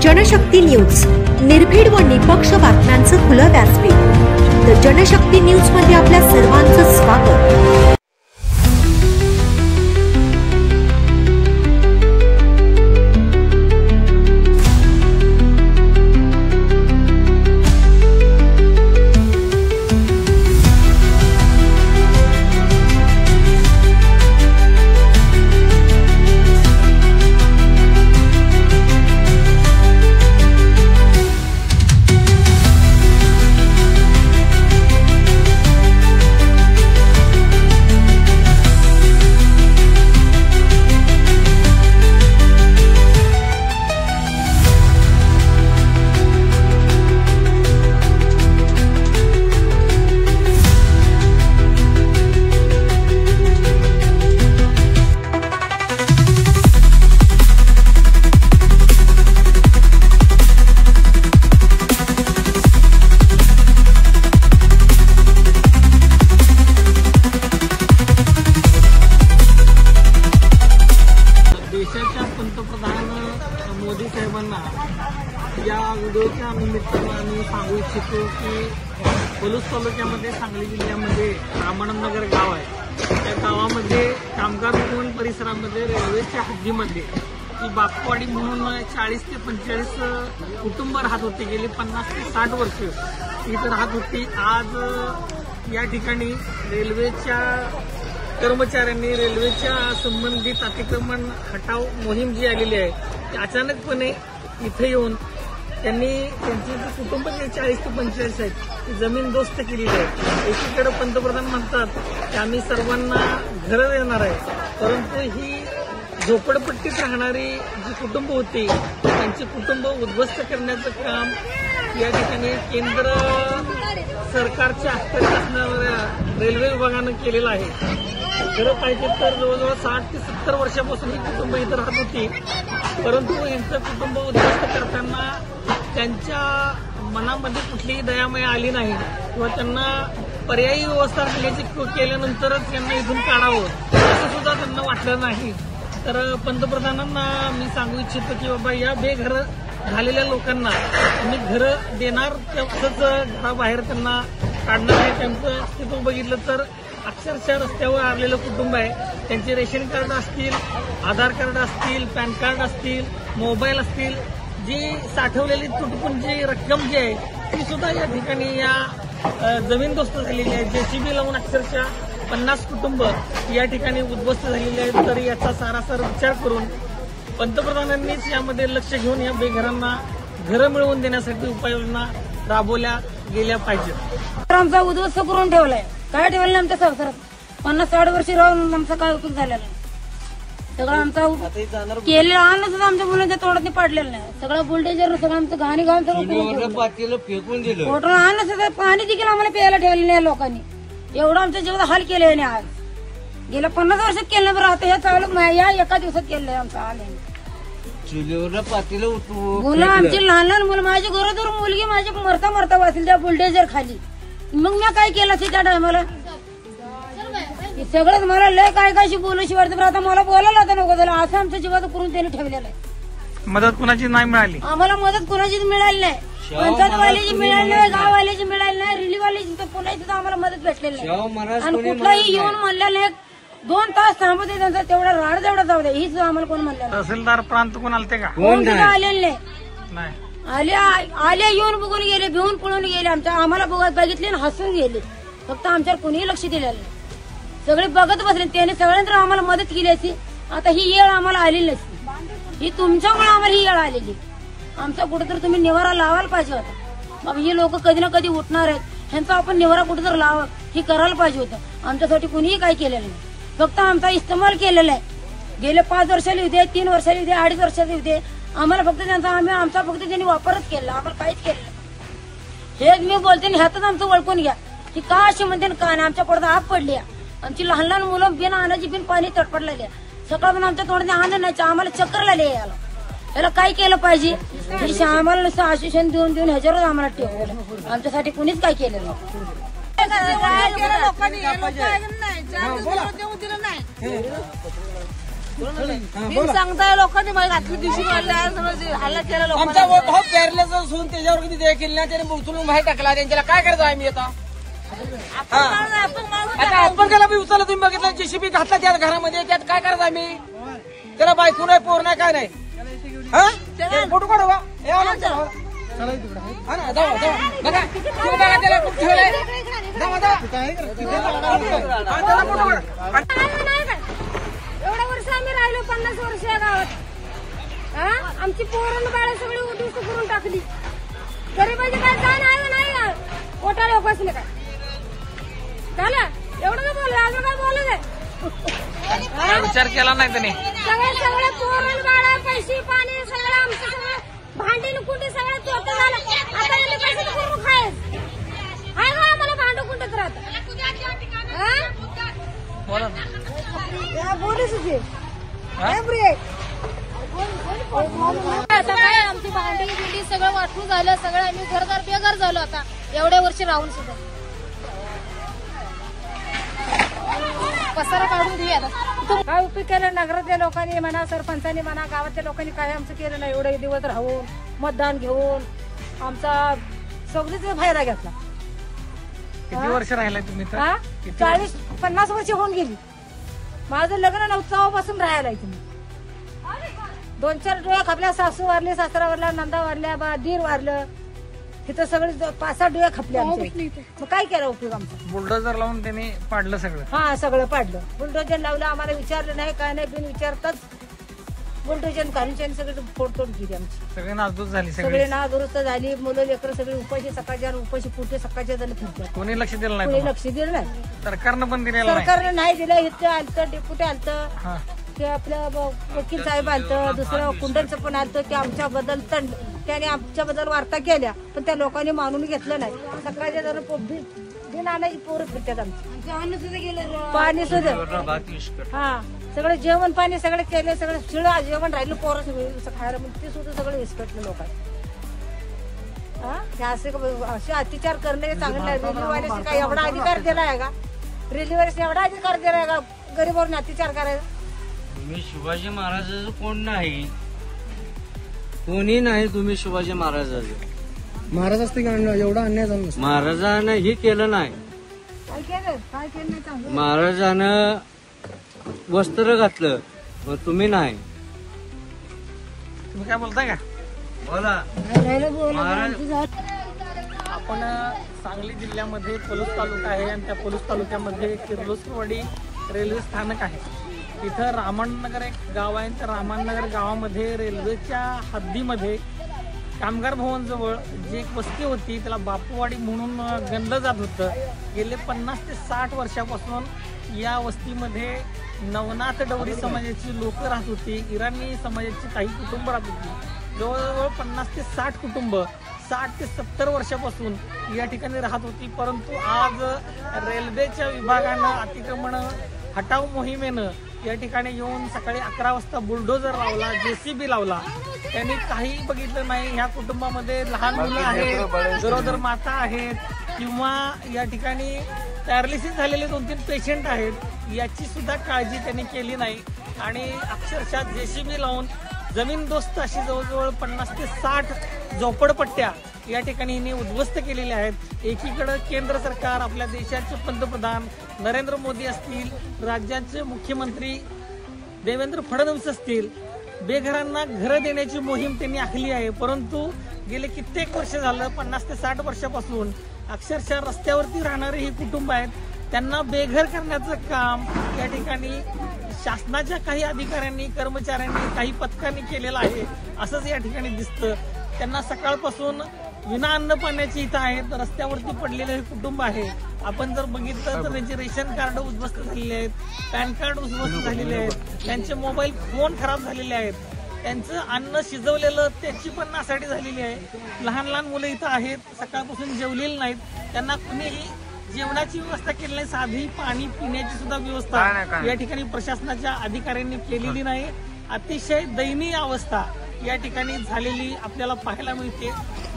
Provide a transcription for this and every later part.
Janshakti news, निर्भीड व निपक्ष बातम्यांचं खुलं व्यासपीठ. द जनशक्ती न्यूज मध्ये आपल्या सर्वांचं स्वागत. देशाच्या पंतप्रधान मोदी साहेबांना या व्हिडिओच्या निमित्तानं आम्ही सांगू इच्छितो की पलूस तालुक्यामध्ये सांगली जिल्ह्यामध्ये रामानंदनगर गाव आहे. त्या गावामध्ये कामगार भवन परिसरामध्ये रेल्वेच्या हद्दीमध्ये ही बापवाडी म्हणून 40 ते 45 कुटुंब राहत होते. गेली 50 ते 60 वर्ष इथं राहत होती. आज या ठिकाणी रेल्वेच्या कर्मचाऱ्यांनी रेल्वेच्या संबंधित अतिक्रमण हटाव मोहीम जी आलेली आहे ती अचानकपणे इथे येऊन त्यांनी त्यांची जी कुटुंब 40 ते 45 आहेत ती जमीन दोस्त केलेली आहे. एकीकडे पंतप्रधान म्हणतात की आम्ही सर्वांना घरं देणार आहे, परंतु ही झोपडपट्टीत राहणारी जी कुटुंब होती त्यांची कुटुंब उद्ध्वस्त करण्याचं काम या ठिकाणी केंद्र सरकारच्या अखत्यारीत असणाऱ्या रेल्वे विभागानं केलेलं आहे. खरं पाहिजे तर जवळजवळ 60 ते 70 वर्षापासून ही कुटुंब इथं राहत होती, परंतु यांचं कुटुंब उद्ध्वस्त करताना त्यांच्या मनामध्ये कुठलीही दयामय आली नाही किंवा त्यांना पर्यायी व्यवस्था केल्यानंतरच यांना इथून काढावं असं सुद्धा त्यांना वाटलं नाही. तर पंतप्रधानांना मी सांगू इच्छितो की बाबा या बेघर झालेल्या लोकांना तुम्ही घरं देणार तसंच घराबाहेर त्यांना काढणार आहे. त्यांचं अस्तित्व बघितलं तर अक्षरशः रस्त्यावर आलेलं कुटुंब आहे. त्यांचे रेशन कार्ड असतील, आधार कार्ड असतील, पॅन कार्ड असतील, मोबाईल असतील, जी साठवलेली तुटपुंजी रक्कम जी आहे ती सुद्धा या ठिकाणी या जमीनदोस्त झालेली आहे. जेसीबी लावून अक्षरशः 50 कुटुंब या ठिकाणी उद्ध्वस्त झालेली आहेत. तर याचा सारासार विचार करून पंतप्रधानांनीच यामध्ये लक्ष घेऊन या बेघरांना घरं मिळवून देण्यासाठी उपाययोजना राबवल्या गेल्या पाहिजेत. आमचा उद्ध्वस्त करून ठेवलाय. काय ठेवलं आमच्या संसारात 50-60 वर्ष राहून आमचा काय उपयोग झालेला नाही. सगळं आमचा केलेलं अन्न सुद्धा आमच्या मुलांच्या तोंडात पाडलेलं नाही. सगळं बुलडेजर सगळं आमचं घाणी घालून सगळं फेकून दिलं. फोटो अन्न सुद्धा पाणी देखील आम्हाला प्यायला ठेवलेलं नाही लोकांनी. एवढं आमच्या जीवात हाल केले नाही. आज गेल्या 50 वर्षात केलं बरं. आता हे चालू या एका दिवसात केलंय आमचं हाल. चुलीवर पातीला मुलं आमची लहान लहान मुलं, माझी गरोदर मुलगी माझी मरता मरता वाचली त्या बुलडेजर खाली. मग मी काय केलं असेल त्या टायमाला? सगळं मला लय काय काय बोलूशी वाटतं. आता मला बोलायला आता नको झालं. असं आमच्या जीवात करून त्यांनी ठेवलेलं आहे. मदत कुणाची नाही मिळाली आम्हाला. मदत कुणाचीच मिळाली नाही. पंचायतवाल्याची मिळाली नाही, गाववाल्याची मिळाली नाही, रिलीवाल्याची तर पुन्हा सुद्धा आम्हाला मदत भेटलेली नाही. आणि कुठलाही येऊन म्हणलेलं नाही 2 तास थांबते त्यांचा तेवढा राड तेवढा जाऊ द्या. हीच आम्हाला कोण म्हणलं. तहसीलदार प्रांत कोण आलते का? कोण सुद्धा आलेले नाही. आले येऊन बघून गेले, भिवून पळून गेले. आम्हाला बघितले आणि हसून गेले. फक्त आमच्यावर कोणीही लक्ष दिलेलं नाही. सगळे बघत बसले. त्याने सगळ्यांना आम्हाला मदत केली असती. आता ही येळ आम्हाला आलेली नसती. ही तुमच्यामुळे आम्हाला ही येळ आलेली. आमचा कुठेतरी तुम्ही निवारा लावायला पाहिजे होता. मग ही लोक कधी ना कधी उठणार आहेत. ह्यांचा आपण निवारा कुठेतरी लावा ही करायला पाहिजे होतं. आमच्यासाठी कुणीही काही केलेलं नाही. फक्त आमचा इस्तेमाल केलेला आहे. गेले 5 वर्षाला होते, 3 वर्षाला होते, 2.5 वर्षाला होते. आम्हाला फक्त त्यांचा आमचा फक्त त्यांनी वापरच केला. आम्हाला काहीच केलं नाही. हेच मी बोलते. ह्यातच आमचं ओळखून घ्या की का अशी म्हणते का नाही. आमच्या पडदा आग पडली. आमची लहान लहान मुलं बिन अन्नाची बिन पाणी तडपडलेली. सकाळपासून आमच्या तोंडात अन्न नाही. आम्हाला चक्कर लागले. याला काय केलं पाहिजे? आम्हाला नुसतं आश्वासन देऊन ह्याच्यावरच आम्हाला ठेवलं. आमच्यासाठी कुणीच काय केलं नाही. सांगताय लोकांनी मला घातली दिवशी हल्ला केला आमचा भाऊ पेरल्याचं असून त्याच्यावर किती दया केली ना त्याने उचलून बाहेर टाकला त्यांच्याला काय करायचं आम्ही आता आता आपण त्याला बी उचललं तुम्ही बघितलं जेसीबी घातला त्या घरामध्ये त्यात काय करायचं आम्ही त्याला बायको नाही पोर नाही काय नाही फोटो काढू का बघा त्याला खूप ठेवलंय एवढ्या वर्ष आम्ही राहिलो 50 वर्ष या गावात आमची पोरण बाळ सगळी उठून करून टाकली गरीबाची काय जाण आहे नाही मोठा लोक असले काय झालं एवढं का बोललं अजून काय बोलत आहे विचार केला नाही त्याने सगळे पोरण बाळ पैसे पाणी सगळं आमचं सगळं भांडी कुंडी सगळं चोट झालं आता यांनी पैसे करून खायच हाय का आम्हाला भांडू कुंडत राहत आता काय आमची भांडी बिंडी सगळं वाटून झालं सगळं आम्ही घरदार बेघर झालो आता एवढ्या वर्षी राहून सुद्धा पसारा काढून देऊया आता काय उपयोग केलं नगरातल्या लोकांनी म्हणा सरपंचांनी म्हणा गावातल्या लोकांनी काय आमचं केलं नाही एवढे दिवस राहून मतदान घेऊन आमचा सगळीच फायदा घेतला किती वर्ष राहिलाय तुम्ही 40-50 वर्ष होऊन गेली माझं लग्न नव्हतं तेव्हापासून राहायला तुम्ही 2-4 डोळ्या खापल्या सासू वारली सासरा वारला नंदा वारल्या दीर वारलं तिथं सगळे 5-6 डोळ्या खापल्या मग काय केलं उपयोग आमचा बुलडोजर लावून त्याने पाडलं सगळं हा सगळं पाडलं बुलडोजर लावलं आम्हाला विचारलं नाही काय नाही बिन विचारताच बुलडोजर घालून सगळं फोडतोड केली आमची सगळे नासधूस झाली सगळे नादुरुस्त झाली मुलं लेकरं सगळे उपाशी सकाळच्या उपाशी पुढे सकाळच्या झाले फिरतात कोणी लक्ष दिलं कोणी नाही लक्ष दिलं नाही सरकारनं पण दिलेलं नाही सरकारनं नाही दिलं इथं आलतं डेप्युटी आलतं ते आपलं वकील साहेब आलतं दुसरं कुंडलचं पण आलतं ते आमच्याबद्दल त्याने आमच्याबद्दल वार्ता केल्या पण त्या लोकांनी मानून घेतलं नाही सकाळच्या जरा बिन आणायची पोरं फिरतात आमची पाणी सुद्धा हा सगळं जेवण पाणी सगळं केले सगळं शिळं जेवण राहिलं पोरं सगळं खायला म्हणजे ते सुद्धा सगळं विस्कटलं लोकांनी असे अत्याचार करणे चांगलं नाही रेल्वेवाल्याशी काय एवढा अधिकार दिला आहे का रेल्वेवाल्याशी एवढा अधिकार दिला आहे का गरीबांना अत्याचार करायचा तुम्ही शिवाजी महाराजाचं कोण नाही कोणी नाही तुम्ही शिवाजी महाराजाचं महाराज असते का एवढा अन्याय झाला महाराजानं हे केलं नाही काय केलं नाही चांगलं महाराजानं वस्त्र घातलं मग तुम्ही नाही तुम्ही काय बोलताय का बोला आपण सांगली जिल्ह्यामध्ये पलूस तालुका आहे आणि त्या पलूस तालुक्यामध्ये किर्लोस्करवाडी रेल्वे स्थानक आहे तिथं रामनगर एक गाव आहे त्या रामनगर गावामध्ये रेल्वेच्या हद्दीमध्ये कामगार भवन जवळ जी एक वस्ती होती त्याला बापूवाडी म्हणून गणलं जात होतं गेले 50 ते 60 वर्षापासून या वस्तीमध्ये नवनाथ डवरी समाजाची लोक राहत होती इराणी समाजाची काही कुटुंब राहत होती जवळजवळ 50 ते 60 कुटुंब 60 ते 70 वर्षापासून या ठिकाणी राहत होती परंतु आज रेल्वेच्या विभागानं अतिक्रमण हटाव मोहिमेनं या ठिकाणी येऊन सकाळी 11 वाजता बुलडोजर लावला जेसीबी लावला त्यांनी काही बघितलं नाही ह्या कुटुंबामध्ये लहान मुलं आहेत गरोदर माता आहेत किंवा या ठिकाणी पॅरालिसिस झालेले 2-3 पेशंट आहेत याची सुद्धा काळजी त्यांनी केली नाही आणि अक्षरशः जेसीबी लावून जमीनदोस्त अशी जवळजवळ 50 ते 60 झोपडपट्ट्या या ठिकाणी हिने उद्ध्वस्त केलेल्या आहेत एकीकडे केंद्र सरकार आपल्या देशाचे पंतप्रधान नरेंद्र मोदी असतील राज्याचे मुख्यमंत्री देवेंद्र फडणवीस असतील बेघरांना घरं देण्याची मोहीम त्यांनी आखली आहे परंतु गेले कित्येक वर्ष झालं 50 ते 60 वर्षापासून अक्षरशः रस्त्यावरती राहणारे ही कुटुंब आहेत त्यांना बेघर करण्याचं काम या ठिकाणी शासनाच्या काही अधिकाऱ्यांनी कर्मचाऱ्यांनी काही पथकांनी केलेलं आहे असंच या ठिकाणी दिसतं त्यांना सकाळपासून विना अन्न पाण्याची इथं आहेत रस्त्यावरती पडलेले हे कुटुंब आहे आपण जर बघितलं तर त्यांचे रेशन कार्ड उद्ध्वस्त झालेले आहेत पॅन कार्ड उद्ध्वस्त झालेले आहेत त्यांचे मोबाईल फोन खराब झालेले आहेत त्यांचं अन्न शिजवलेलं त्याची पण नासाडी झालेली आहे लहान लहान मुलं इथं आहेत सकाळपासून जेवलेली नाहीत त्यांना कुणीही जेवणाची व्यवस्था केली नाही साधी पाणी पिण्याची सुद्धा व्यवस्था या ठिकाणी प्रशासनाच्या अधिकाऱ्यांनी केलेली नाही अतिशय दयनीय अवस्था या ठिकाणी झालेली आपल्याला पाहायला मिळते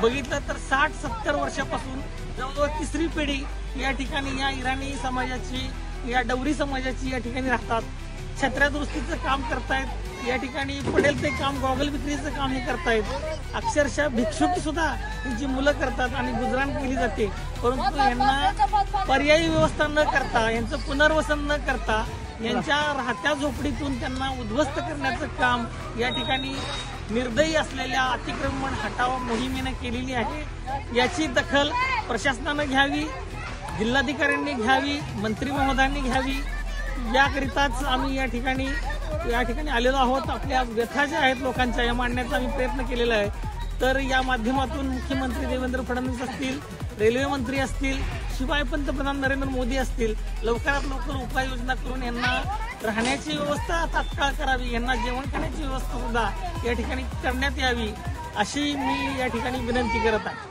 बघितलं तर 60-70 वर्षापासून जवळजवळ तिसरी पिढी या ठिकाणी या इराणी समाजाची या डवरी समाजाची या ठिकाणी राहतात छत्र्या दुरुस्तीचं काम करतायत, या ठिकाणी पडेल ते काम गॉगल विक्रीचं काम हे करतायत, अक्षरशः भिक्षुकी सुद्धा त्यांची मुलं करतात आणि गुजराण केली जाते. परंतु यांना पर्यायी व्यवस्था न करता, यांचं पुनर्वसन न करता, यांच्या राहत्या झोपडीतून त्यांना उद्ध्वस्त करण्याचं काम या ठिकाणी निर्दयी असलेल्या अतिक्रमण हटाव मोहिमेने केलेली आहे. याची दखल प्रशासनानं घ्यावी, जिल्हाधिकाऱ्यांनी घ्यावी, मंत्री महोदयांनी घ्यावी. याकरिताच आम्ही या ठिकाणी आलेलो आहोत. आपल्या व्यथा ज्या आहेत लोकांच्या या मांडण्याचा आम्ही प्रयत्न केलेला आहे. तर या माध्यमातून मुख्यमंत्री देवेंद्र फडणवीस असतील, रेल्वे मंत्री असतील, शिवाय पंतप्रधान नरेंद्र मोदी असतील, लवकरात लवकर उपाययोजना करून यांना राहण्याची व्यवस्था तात्काळ करावी, यांना जेवण खाण्याची व्यवस्था सुद्धा या ठिकाणी करण्यात यावी, अशी मी या ठिकाणी विनंती करत आहे.